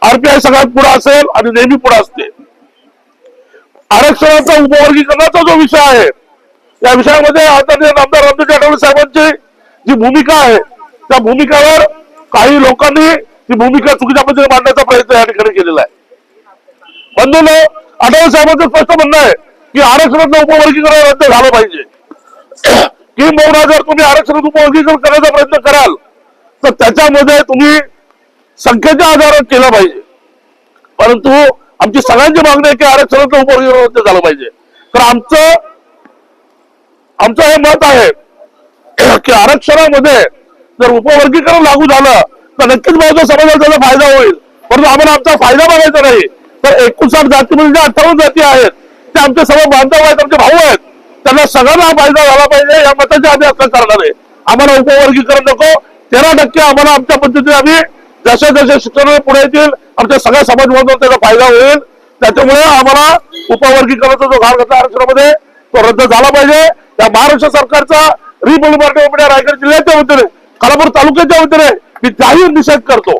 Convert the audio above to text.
RPI सगळ्यात पुढे असेल आणि नेहमी पुढे असते. आरक्षणाचा उपवर्गीकरणाचा जो विषय आहे त्या विषयामध्ये आदरणीय आमदार रामदास आठवले साहेबांची जी भूमिका आहे त्या भूमिकेवर काही लोकांनी ती भूमिका चुकीच्या पद्धतीने मांडण्याचा प्रयत्न या ठिकाणी केलेला आहे. बंधूंनो, आठवले साहेबांचं स्पष्ट म्हणणं आहे की आरक्षणाचं उपवर्गीकरण रद्द झालं पाहिजे. किंबहुना जर तुम्ही आरक्षणाचं उपवर्गीकरण करण्याचा प्रयत्न कराल तर त्याच्यामध्ये तुम्ही संख्येच्या आधारावर केलं पाहिजे. परंतु आमची सगळ्यांची मागणी आहे की आरक्षणाचं उपवर्गीकरण रद्द झालं पाहिजे. तर आमचं हे मत आहे की आरक्षणामध्ये जर उपवर्गीकरण लागू झालं तर नक्कीच बहुतेक समाजाला त्याचा फायदा होईल. परंतु आम्हाला आमचा फायदा बघायचा नाही. तर 59 जातीमध्ये ज्या 58 जाती आहेत ते आमचे सर्व बांधव आहेत, आमचे भाऊ आहेत, त्यांना सगळ्यांना फायदा झाला पाहिजे या मताचे आम्ही असं करणार आहे. आम्हाला उपवर्गीकरण नको. 13% आम्हाला आमच्या पद्धतीने आम्ही जसे जसे शिक्षण पुढे येतील आमच्या सगळ्या समाज बांधवांना त्याचा फायदा होईल. त्याच्यामुळे आम्हाला उपवर्गीकरणाचा जो घाल घातला आरक्षणामध्ये तो रद्द झाला पाहिजे. या महाराष्ट्र सरकारचा Republic party of India Raigad जिल्ह्याच्या वतीने, खालापूर तालुक्याच्या वतीने मी जाहीर निषेध करतो.